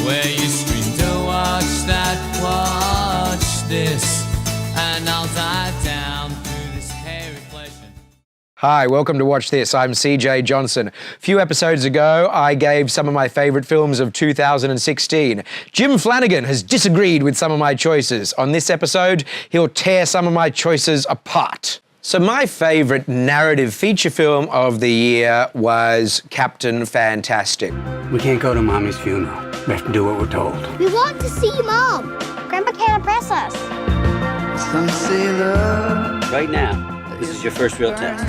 where you scream to watch that, watch this, and I'll dive down through this hairy flesh. Hi, welcome to Watch This. I'm CJ Johnson. A few episodes ago, I gave some of my favourite films of 2016. Jim Flanagan has disagreed with some of my choices. On this episode, he'll tear some of my choices apart. So my favourite narrative feature film of the year was Captain Fantastic. We can't go to Mommy's funeral. We have to do what we're told. We want to see Mom. Grandpa can't impress us. Some say love. Right now, this is your first real test.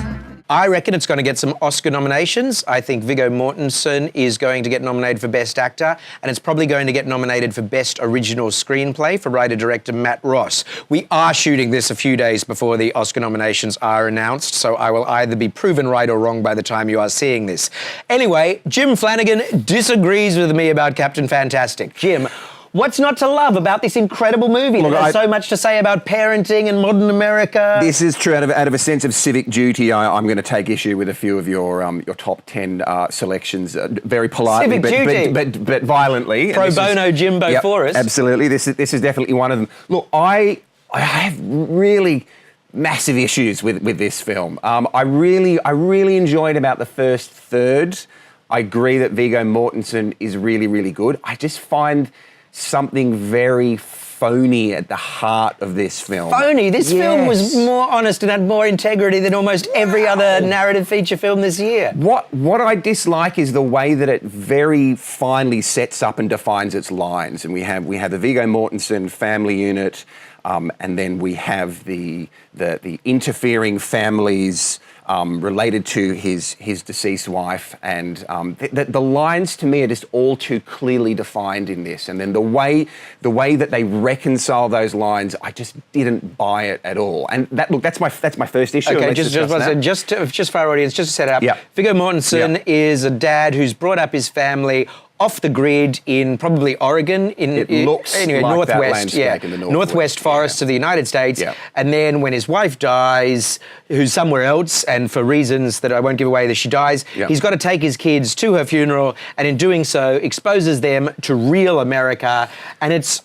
I reckon it's going to get some Oscar nominations. I think Viggo Mortensen is going to get nominated for Best Actor, and it's probably going to get nominated for Best Original Screenplay for writer-director Matt Ross. We are shooting this a few days before the Oscar nominations are announced, so I will either be proven right or wrong by the time you are seeing this. Anyway, Jim Flanagan disagrees with me about Captain Fantastic. Jim, what's not to love about this incredible movie that has so much to say about parenting and modern America? This is true. Out of a sense of civic duty, I'm going to take issue with a few of your top 10 selections, very politely, but violently. Pro bono Jimbo Forrest. Absolutely. This is definitely one of them. Look, I have really massive issues with this film. I really enjoyed about the first third. I agree that Viggo Mortensen is really, really good. I just find something very phony at the heart of this film. Phony? This film was more honest and had more integrity than almost every other narrative feature film this year. What I dislike is the way that it very finely sets up and defines its lines. And we have the Viggo Mortensen family unit, and then we have the interfering families related to his deceased wife, and the lines to me are just all too clearly defined in this. And then the way that they reconcile those lines, I just didn't buy it at all. And that's my first issue. Okay, just for our audience, just to set it up. Viggo Mortensen is a dad who's brought up his family off the grid in probably Oregon, northwest forests of the United States. And then when his wife dies, who's somewhere else, and for reasons that I won't give away that she dies, he's got to take his kids to her funeral, and in doing so, exposes them to real America. And it's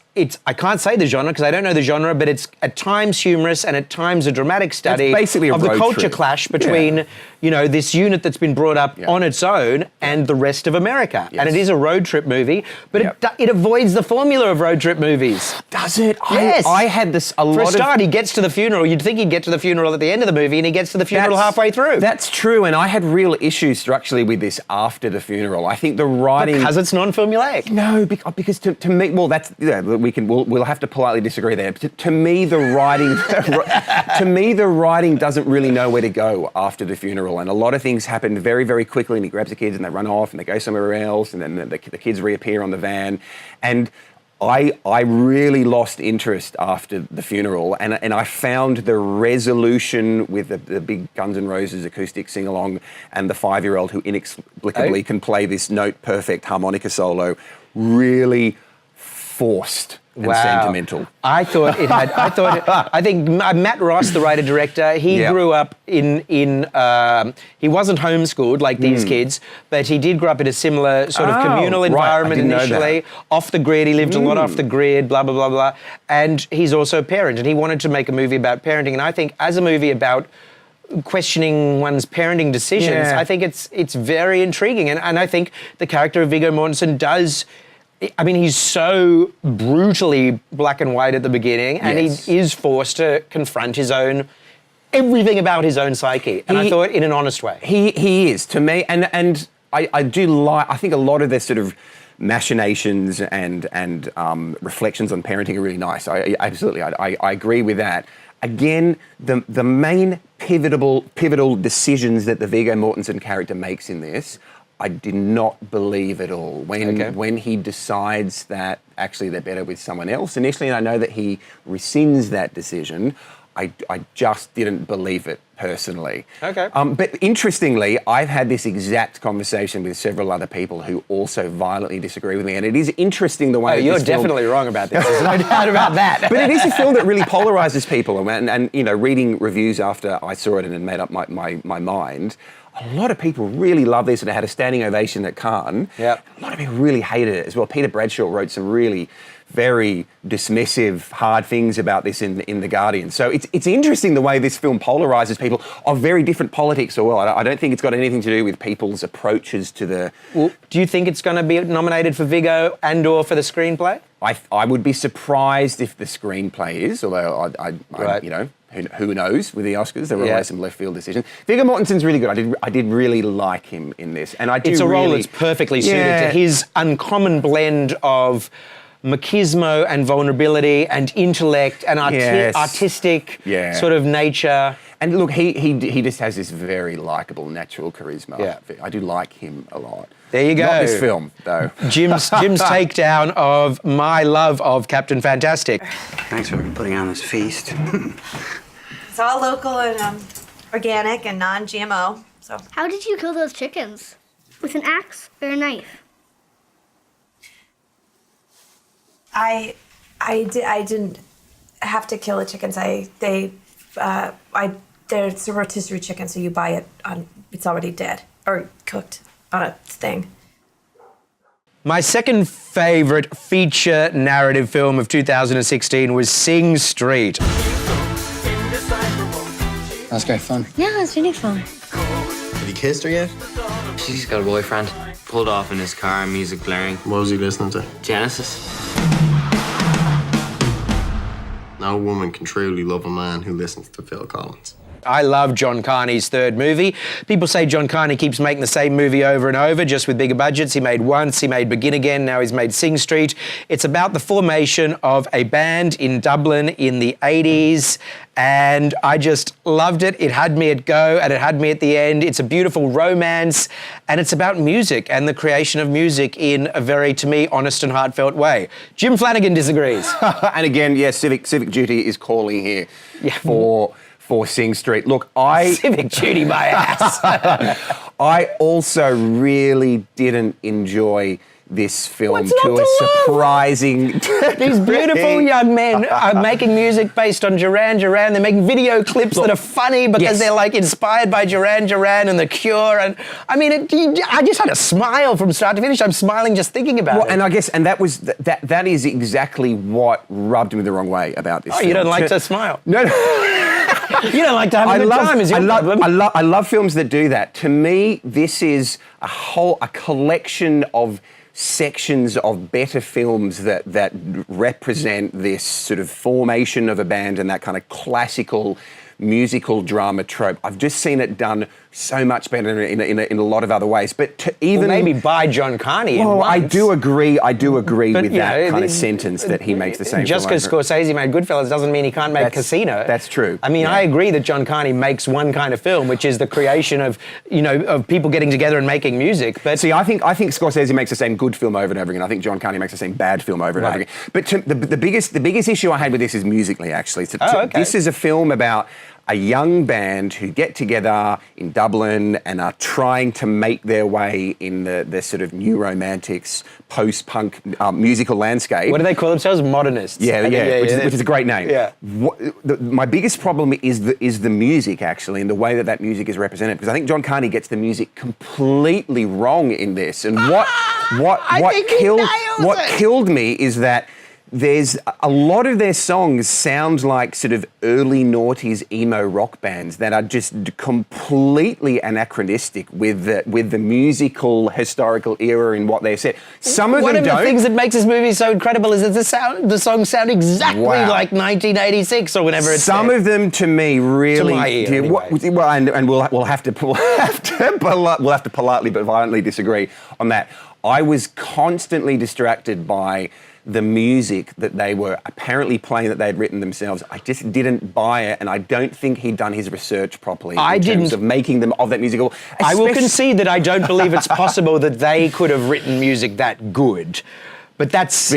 I can't say the genre because I don't know the genre, but it's at times humorous and at times a dramatic study of the culture clash between, this unit that's been brought up on its own and the rest of America. And it is a road trip movie, but it avoids the formula of road trip movies. Does it? Yes. I had this For a start, he gets to the funeral. You'd think he'd get to the funeral at the end of the movie, and he gets to the funeral halfway through. That's true, and I had real issues structurally with this after the funeral. I think the writing... Because it's non-formulaic. No, because to me, well, that's... we'll have to politely disagree there. To me, the writing doesn't really know where to go after the funeral, and a lot of things happen very, very quickly, and he grabs the kids and they run off and they go somewhere else, and then the kids reappear on the van, and I really lost interest after the funeral, and I found the resolution with the big Guns N' Roses acoustic sing-along and the 5-year-old who inexplicably can play this note-perfect harmonica solo really forced and sentimental. I think Matt Ross, the writer-director, he grew up in he wasn't homeschooled like these kids, but he did grow up in a similar sort of communal environment initially, off the grid. He lived a lot off the grid, blah, blah, blah, blah. And he's also a parent, and he wanted to make a movie about parenting. And I think as a movie about questioning one's parenting decisions, I think it's very intriguing. And I think the character of Viggo Mortensen does... I mean, he's so brutally black and white at the beginning, and he is forced to confront everything about his own psyche. And I thought in an honest way. He is, to me, and I do like, I think a lot of their sort of machinations and reflections on parenting are really nice. I agree with that. Again, the main pivotal decisions that the Viggo Mortensen character makes in this, I did not believe at all. When he decides that actually they're better with someone else initially, and I know that he rescinds that decision, I just didn't believe it personally. But interestingly, I've had this exact conversation with several other people who also violently disagree with me, and it is interesting the way you're definitely wrong about this. There's no doubt about that. But it is a film that really polarizes people, and reading reviews after I saw it and made up my mind, a lot of people really love this, and it had a standing ovation at Cannes. Yep. A lot of people really hated it as well. Peter Bradshaw wrote some really very dismissive, hard things about this in The Guardian. So it's interesting the way this film polarizes people of very different politics. Or well, I don't think it's got anything to do with people's approaches to the. Well, do you think it's going to be nominated for Vigo and/or for the screenplay? I would be surprised if the screenplay is, although Right. you know, who knows with the Oscars? There were always some left field decisions. Viggo Mortensen's really good. I did really like him in this, and I do. It's a role really, that's perfectly suited to his uncommon blend of machismo and vulnerability and intellect and artistic sort of nature. And look, he just has this very likable, natural charisma. Yeah. I do like him a lot. There you go. Not this film, though. Jim's takedown of my love of Captain Fantastic. Thanks for putting on this feast. It's all local and organic and non-GMO. So How did you kill those chickens? With an axe or a knife? I didn't have to kill the chickens. They're a rotisserie chicken, so you buy it on it's already dead or cooked on a thing. My second favourite feature narrative film of 2016 was Sing Street. That's great fun. Yeah, it's really fun. Have you kissed her yet? She's got a boyfriend. Pulled off in his car, music blaring. What was he listening to? Genesis. No woman can truly love a man who listens to Phil Collins. I love John Carney's third movie. People say John Carney keeps making the same movie over and over, just with bigger budgets. He made Once, he made Begin Again, now he's made Sing Street. It's about the formation of a band in Dublin in the 80s, and I just loved it. It had me at go, and it had me at the end. It's a beautiful romance, and it's about music and the creation of music in a very, to me, honest and heartfelt way. Jim Flanagan disagrees. And again, yes, civic duty is calling here for Sing Street. Look, Civic duty, my ass. I also really didn't enjoy this film What's not to a to love? surprising These beautiful young men are making music based on Duran Duran. They're making video clips that are funny because they're like inspired by Duran Duran and The Cure. And I mean, I just had a smile from start to finish. I'm smiling just thinking about it. And I guess, and that is exactly what rubbed me the wrong way about this film. You don't like to smile? No. You don't like to have a good time, is your problem? I love films that do that. To me, this is a collection of sections of better films that represent this sort of formation of a band and that kind of classical musical drama trope. I've just seen it done so much better in a lot of other ways. But to even maybe by John Carney. Well, I do agree But, with that kind of sentence that he makes the same. Just because Scorsese made Goodfellas doesn't mean he can't make Casino. That's true. I mean, I agree that John Carney makes one kind of film, which is the creation of, of people getting together and making music. But see, I think Scorsese makes the same good film over and over again. I think John Carney makes the same bad film over and over again. But the biggest issue I had with this is musically, actually. This is a film about a young band who get together in Dublin and are trying to make their way in the sort of new romantics, post-punk musical landscape. What do they call themselves? Modernists. Which is a great name. Yeah. My biggest problem is the music, actually, and the way that music is represented. Because I think John Carney gets the music completely wrong in this. And what killed me is that there's a lot of their songs sound like sort of early noughties emo rock bands that are just completely anachronistic with the musical historical era in what they've said. Some of them don't. One of the things that makes this movie so incredible is that the songs sound exactly like 1986 or whenever it's Some of them, to me, really. To my ear, anyway. Well, and we'll have to politely but violently disagree on that. I was constantly distracted by the music that they were apparently playing that they had written themselves. I just didn't buy it, and I don't think he'd done his research properly in terms of making them of that musical. I will concede that I don't believe it's possible that they could have written music that good. But that's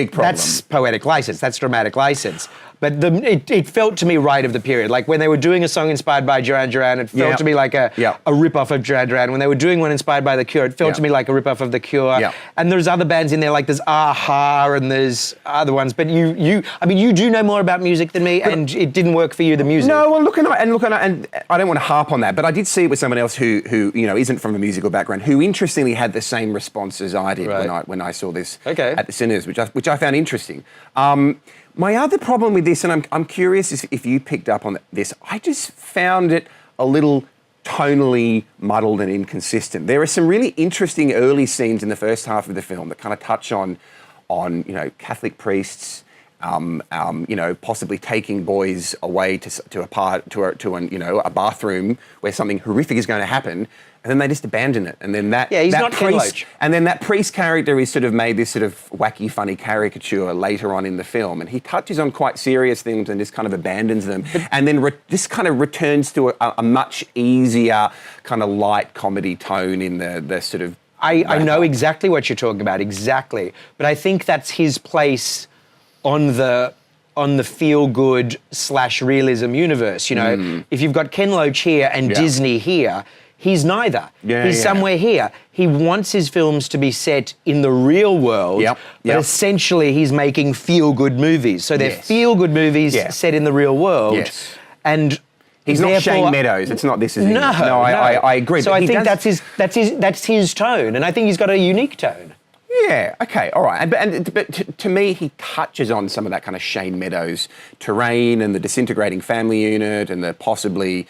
poetic license, that's dramatic license. but it felt to me right of the period. Like when they were doing a song inspired by Duran Duran, it felt to me like a rip-off of Duran Duran. When they were doing one inspired by The Cure, it felt to me like a rip-off of The Cure. Yeah. And there's other bands in there, like there's Aha and there's other ones. But you do know more about music than me, and it didn't work for you, the music. No, well, and I don't want to harp on that, but I did see it with someone else who isn't from a musical background, who interestingly had the same response as I did when I saw this at the cinemas, which I found interesting. My other problem with this, and I'm curious if you picked up on this, I just found it a little tonally muddled and inconsistent. There are some really interesting early scenes in the first half of the film that kind of touch on Catholic priests, possibly taking boys away to a bathroom where something horrific is going to happen, and then they just abandon it. And then he's not Ken Loach. And then that priest character is sort of made this sort of wacky, funny caricature later on in the film, and he touches on quite serious things and just kind of abandons them, and then this kind of returns to a much easier kind of light comedy tone in the sort of. I know exactly what you're talking about, exactly, but I think that's his place on the feel-good / realism universe. If you've got Ken Loach here and Disney here, he's neither. He's somewhere here. He wants his films to be set in the real world, but essentially he's making feel-good movies. So they're feel-good movies set in the real world. Yes. And he's not Shane Meadows. It's not This Is It. No, I agree. So I think that's his tone, and I think he's got a unique tone. Yeah, okay, all right. But to me, he touches on some of that kind of Shane Meadows terrain and the disintegrating family unit and the possibly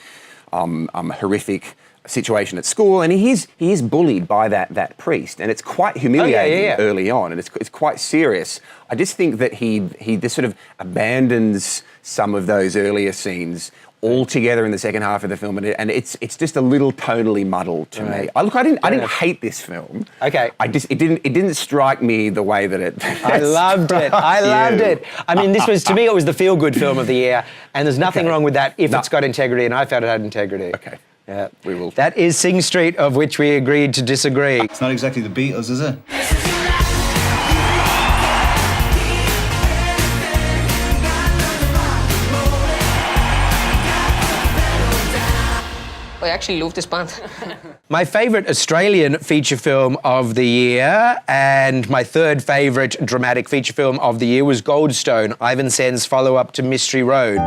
horrific situation at school. And he is bullied by that priest, and it's quite humiliating early on, and it's quite serious. I just think that he just sort of abandons some of those earlier scenes altogether in the second half of the film, and it's just a little tonally muddled to me. I didn't hate this film. Okay. It didn't strike me the way that it. I loved it. I loved it. I mean, to me, it was the feel-good film of the year, and there's nothing wrong with that if it's got integrity, and I felt it had integrity. Okay. Yeah. We will. That is Sing Street, of which we agreed to disagree. It's not exactly the Beatles, is it? I actually love this band. My favourite Australian feature film of the year and my third favourite dramatic feature film of the year was Goldstone, Ivan Sen's follow-up to Mystery Road.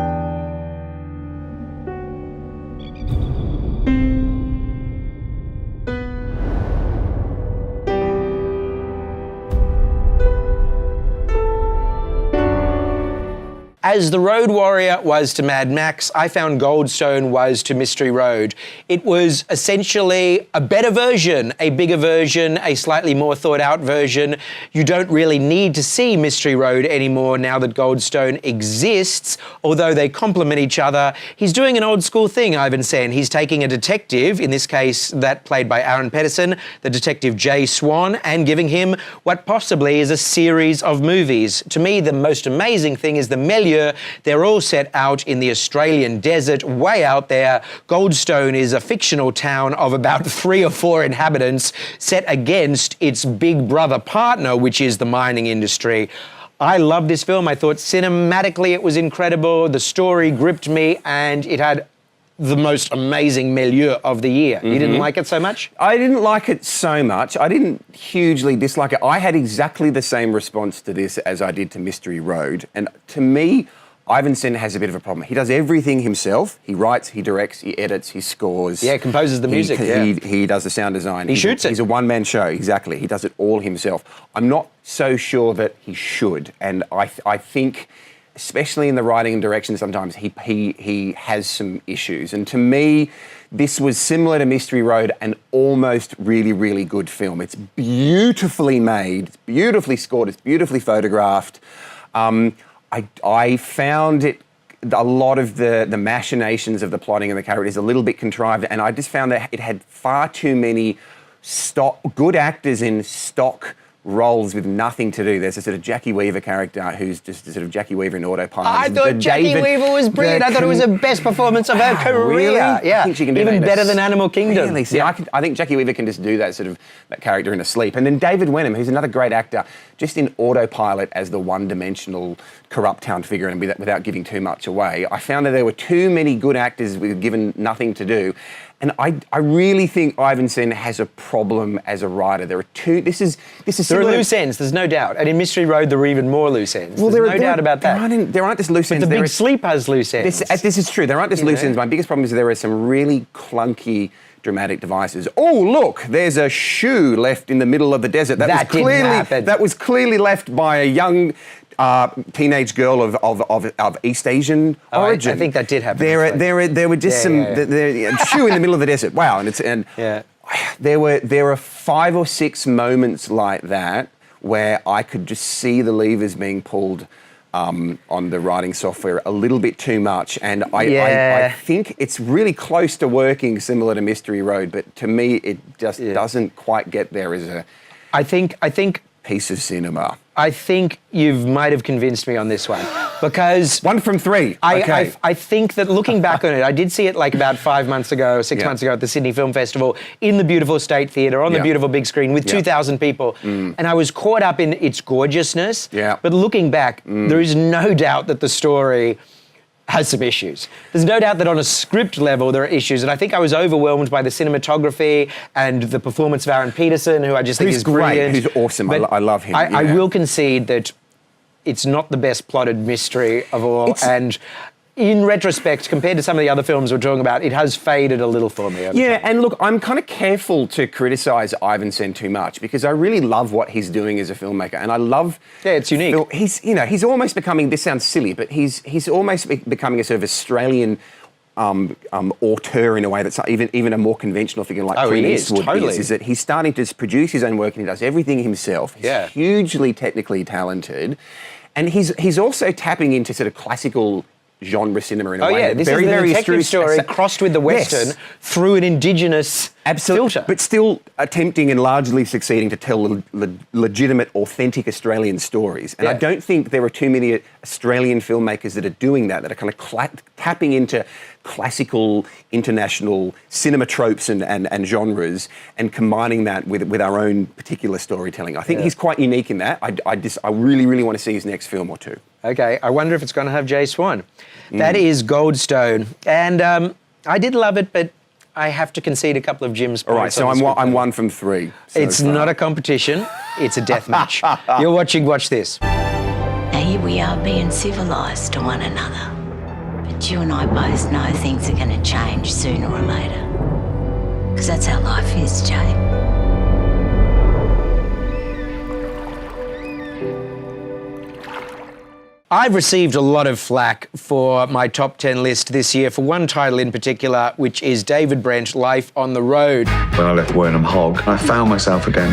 As The Road Warrior was to Mad Max, I found Goldstone was to Mystery Road. It was essentially a better version, a bigger version, a slightly more thought-out version. You don't really need to see Mystery Road anymore now that Goldstone exists, although they complement each other. He's doing an old-school thing, Ivan Sen. He's taking a detective, in this case that played by Aaron Pedersen, the detective Jay Swan, and giving him what possibly is a series of movies. To me, the most amazing thing is the milieu. They're all set out in the Australian desert, way out there. Goldstone is a fictional town of about 3 or 4 inhabitants set against its big brother partner, which is the mining industry. I love this film. I thought cinematically it was incredible. The story gripped me, and it had the most amazing milieu of the year. You didn't like it so much? I didn't like it so much. I didn't hugely dislike it. I had exactly the same response to this as I did to Mystery Road. And to me, Ivan Sen has a bit of a problem. He does everything himself. He writes, he directs, he edits, he scores. Yeah, composes the music. He does the sound design. He shoots it. He's a one-man show, exactly. He does it all himself. I'm not so sure that he should. And I think, especially in the writing and direction, sometimes he has some issues. And to me, this was similar to Mystery Road, an almost really, really good film. It's beautifully made, it's beautifully scored, it's beautifully photographed. I found it, a lot of the machinations of the plotting and the characters a little bit contrived, and I just found that it had far too many good actors in stock roles with nothing to do. There's a sort of Jackie Weaver character who's just a sort of Jackie Weaver in autopilot. I thought Jackie Weaver was brilliant. I thought it was the best performance of her career. Really? Yeah, I think she can do even that better than Animal Kingdom. Really? See, I think Jackie Weaver can just do that character in a sleep. And then David Wenham, who's another great actor, just in autopilot as the one-dimensional corrupt town figure, and without giving too much away, I found that there were too many good actors given nothing to do. And I really think Ivanson has a problem as a writer. There are this is There are loose ends, there's no doubt. And in Mystery Road, there are even more loose ends. Well, there's no doubt about that. There aren't just loose ends. The Big Sleep has loose ends. This is true. There aren't just loose ends. My biggest problem is there are some really clunky dramatic devices. Oh, look, there's a shoe left in the middle of the desert. That was clearly left by a young teenage girl of East Asian origin. I think that did happen. There were just shoe in the middle of the desert. Wow, there were 5 or 6 moments like that where I could just see the levers being pulled on the writing software a little bit too much, and I think it's really close to working similar to Mystery Road, but to me it just doesn't quite get there as a I think piece of cinema. I think you might have convinced me on this one, because 1 from 3. I think that looking back on it, I did see it like about 5 months ago, 6 months ago at the Sydney Film Festival in the beautiful State Theatre on the beautiful big screen with 2,000 people, and I was caught up in its gorgeousness. Yeah. But looking back, there is no doubt that the story has some issues. There's no doubt that on a script level there are issues, and I think I was overwhelmed by the cinematography and the performance of Aaron Peterson, who I just think is brilliant. Who's awesome. I love him. I will concede that it's not the best plotted mystery of all, and in retrospect, compared to some of the other films we're talking about, it has faded a little for me. And look, I'm kind of careful to criticise Ivanson too much, because I really love what he's doing as a filmmaker, and I love... Yeah, it's unique. He's almost becoming, this sounds silly, but he's almost becoming a sort of Australian auteur in a way that's even a more conventional figure like Clint Eastwood is that he's starting to produce his own work and he does everything himself. He's hugely technically talented, and he's also tapping into sort of classical genre cinema in a way. This is the detective story crossed with the Western through an Indigenous filter. But still attempting and largely succeeding to tell legitimate, authentic Australian stories. And I don't think there are too many Australian filmmakers that are doing that are kind of tapping into classical international cinema tropes and genres and combining that with our own particular storytelling. I think he's quite unique in that. I really, really want to see his next film or two. Okay, I wonder if it's going to have Jay Swan. That is Goldstone. And I did love it, but I have to concede a couple of Jim's points. All right, so I'm 1 from 3. It's not a competition, it's a death match. You're watching Watch This. Now here we are being civilised to one another. But you and I both know things are going to change sooner or later. Because that's how life is, Jay. I've received a lot of flack for my top 10 list this year for one title in particular, which is David Brent, Life on the Road. When I left Wernham Hog, I found myself again,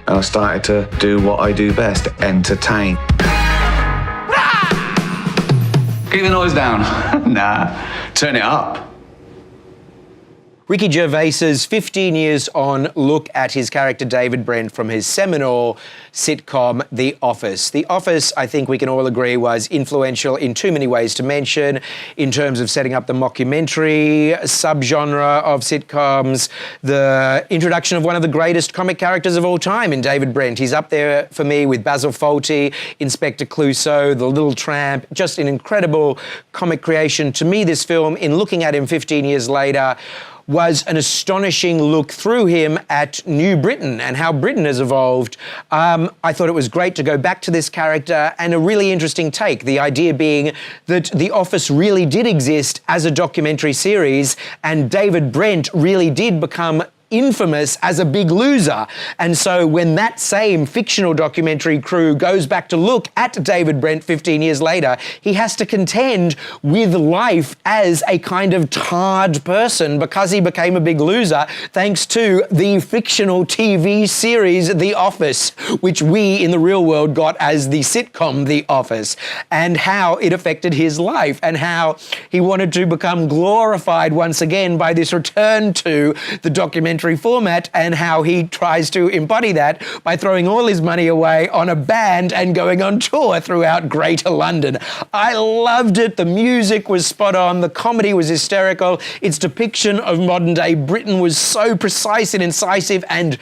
and I started to do what I do best, entertain. Keep the noise down. Nah, turn it up. Ricky Gervais's 15 years on look at his character David Brent from his seminal sitcom The Office. The Office, I think we can all agree, was influential in too many ways to mention, in terms of setting up the mockumentary subgenre of sitcoms, the introduction of one of the greatest comic characters of all time in David Brent. He's up there for me with Basil Fawlty, Inspector Clouseau, The Little Tramp, just an incredible comic creation. To me, this film, in looking at him 15 years later, was an astonishing look through him at New Britain and how Britain has evolved. I thought it was great to go back to this character, and a really interesting take, the idea being that The Office really did exist as a documentary series, and David Brent really did become infamous as a big loser. And so when that same fictional documentary crew goes back to look at David Brent 15 years later, he has to contend with life as a kind of tarred person because he became a big loser thanks to the fictional TV series The Office, which we in the real world got as the sitcom The Office, and how it affected his life and how he wanted to become glorified once again by this return to the documentary documentary format and how he tries to embody that by throwing all his money away on a band and going on tour throughout Greater London. I loved it. The music was spot on. The comedy was hysterical. Its depiction of modern day Britain was so precise and incisive and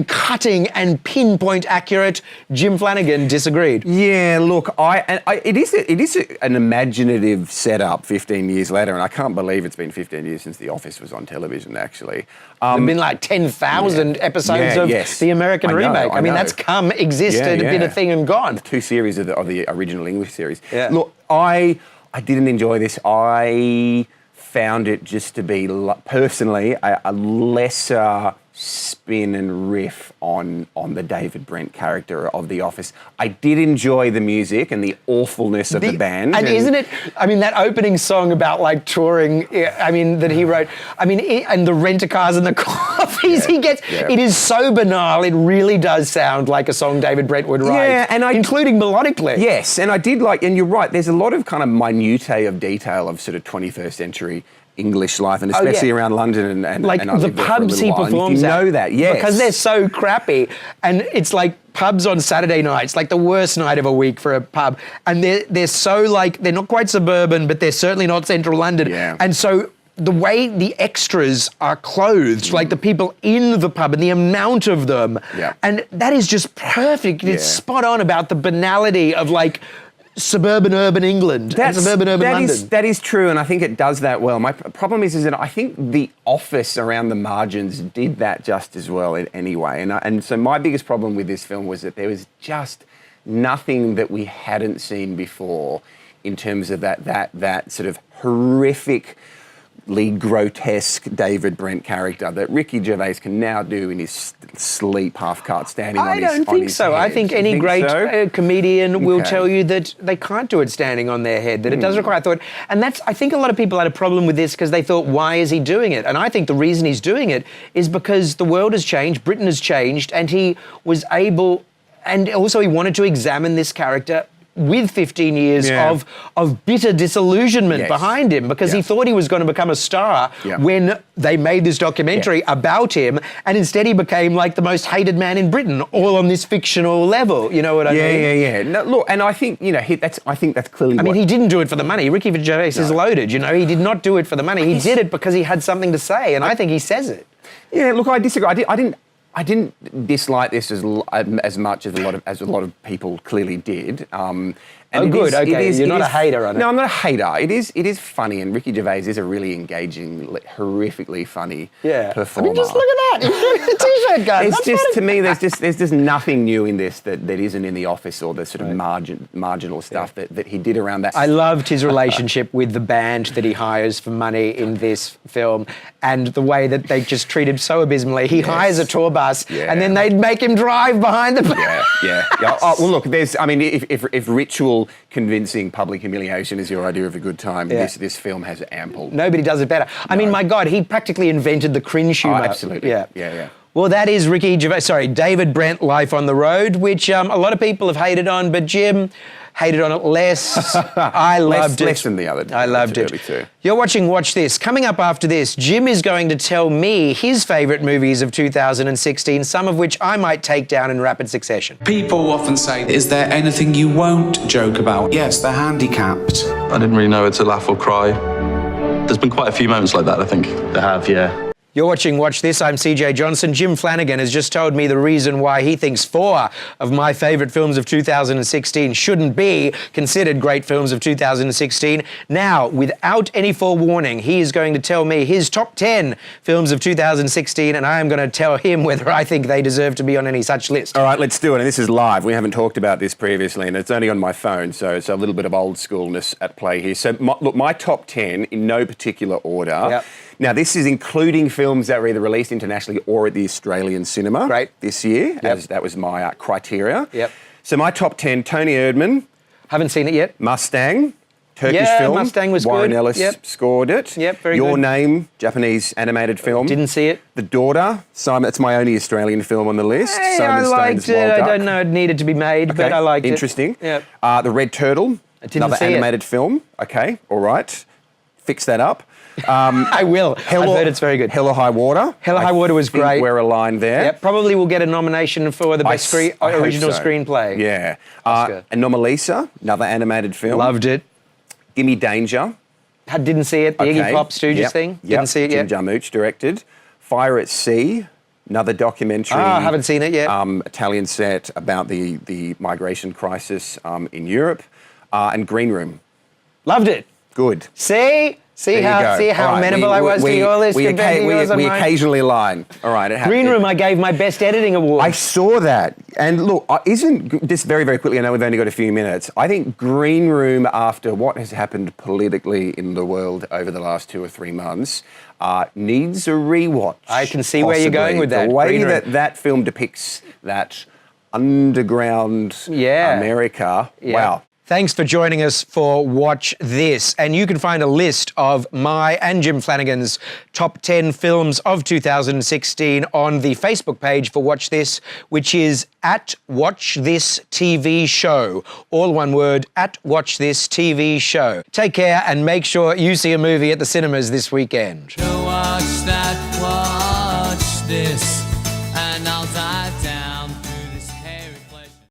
cutting and pinpoint accurate. Jim Flanagan disagreed. Yeah, look, it is an imaginative setup 15 years later, and I can't believe it's been 15 years since The Office was on television, actually. There have been like 10,000 episodes of the American remake. I mean, that's come, existed, been a thing and gone. 2 series of the original English series. Yeah. Look, I didn't enjoy this. I found it just to be, personally, a lesser spin and riff on the David Brent character of The Office. I did enjoy the music and the awfulness of the band. And isn't it, I mean, that opening song about like touring, I mean, that he wrote, I mean, and the rent-a-cars and the coffees he gets, it is so banal, it really does sound like a song David Brent would write, including melodically. Yes, and I did like, and you're right, there's a lot of kind of minutiae of detail of sort of 21st century English life, and especially around London and like the pubs he performs at. You know that, yes. Because they're so crappy, and it's like pubs on Saturday nights, like the worst night of a week for a pub, and they're so like, they're not quite suburban, but they're certainly not central London. Yeah. And so the way the extras are clothed, like the people in the pub and the amount of them, and that is just perfect. It's spot on about the banality of like suburban urban England and suburban urban London. That is true, and I think it does that well. My problem is that I think The Office around the margins did that just as well anyway. And so my biggest problem with this film was that there was just nothing that we hadn't seen before in terms of that sort of horrifically grotesque David Brent character that Ricky Gervais can now do in his sleep, half-cut, standing on his head. I don't think so. I think any great comedian will tell you that they can't do it standing on their head, that it does require thought. And I think a lot of people had a problem with this because they thought, why is he doing it? And I think the reason he's doing it is because the world has changed, Britain has changed, and he was able, and also he wanted to examine this character with 15 years of bitter disillusionment behind him, because he thought he was going to become a star when they made this documentary about him, and instead he became like the most hated man in Britain, all on this fictional level. You know what I mean? Yeah. No, look, and I think, you know, I think that's clearly. I mean, he didn't do it for the money. Ricky Gervais is loaded. You know, he did not do it for the money. He did it because he had something to say, and I think he says it. Yeah. Look, I disagree. I didn't dislike this as much as a lot of people clearly did. Good. You're not a hater on it. No, I'm not a hater. It is funny, and Ricky Gervais is a really engaging, horrifically funny performer. I mean, just look at that. He's wearing a t-shirt, guys. It's just, to me, there's just nothing new in this that isn't in The Office, or the sort of marginal stuff that he did around that. I loved his relationship with the band that he hires for money in this film, and the way that they just treat him so abysmally. He hires a tour bus, and then they'd make him drive behind the bus. Yeah. Oh, well, look, if ritual convincing public humiliation is your idea of a good time, this film has ample. Nobody does it better. I mean, my God, he practically invented the cringe humor. Oh, absolutely. Yeah. Well, that is David Brent, Life on the Road, which a lot of people have hated on, but Jim hated on it less. I loved it. Less than the other. I loved it. Too. You're watching Watch This. Coming up after this, Jim is going to tell me his favourite movies of 2016, some of which I might take down in rapid succession. People often say, is there anything you won't joke about? Yes, they're handicapped. I didn't really know whether to laugh or cry. There's been quite a few moments like that, I think. There have, yeah. You're watching Watch This. I'm CJ Johnson. Jim Flanagan has just told me the reason why he thinks 4 of my favourite films of 2016 shouldn't be considered great films of 2016. Now, without any forewarning, he is going to tell me his top 10 films of 2016, and I am going to tell him whether I think they deserve to be on any such list. All right, let's do it. And this is live. We haven't talked about this previously, and it's only on my phone, so it's a little bit of old schoolness at play here. So, look, my top 10 in no particular order. Yep. Now, this is including films that were either released internationally or at the Australian cinema this year, as that was my criteria. Yep. So my top 10, Tony Erdmann. Haven't seen it yet. Mustang, Turkish film. Mustang was Warren good. Ellis scored it. Yep, very Your good. Name, Japanese animated film. Didn't see it. The Daughter, Simon, that's my only Australian film on the list. Hey, Simon I liked Stone's it. Wild I Duck. don't know it needed to be made, but I liked it. Interesting. Yep. The Red Turtle, I didn't another see animated film. Okay, all right. fix that up. I will. I've heard it's very good. Hell or High Water. Hell or High Water was great. We're aligned there. Yep, probably will get a nomination for the best original screenplay. Yeah. Oscar. Anomalisa, another animated film. Loved it. Gimme Danger. Didn't see it. The Iggy Pop Stooges thing. Didn't see it yet. Jim Jarmusch directed. Fire at Sea, another documentary. I haven't seen it yet. Italian set about the migration crisis in Europe. And Green Room. Loved it. Good. See how amenable I was to your list compared to yours and we mine? occasionally align. All right. Green Room, I gave my best editing award. I saw that. And look, isn't this very, very quickly, I know we've only got a few minutes. I think Green Room, after what has happened politically in the world over the last 2 or 3 months, needs a rewatch. I can see where you're going with that. The way that film depicts that underground America. Yeah. Wow. Thanks for joining us for Watch This. And you can find a list of my and Jim Flanagan's top 10 films of 2016 on the Facebook page for Watch This, which is at Watch This TV Show. All one word, at Watch This TV Show. Take care and make sure you see a movie at the cinemas this weekend. Watch that, watch this, and I'll dive down.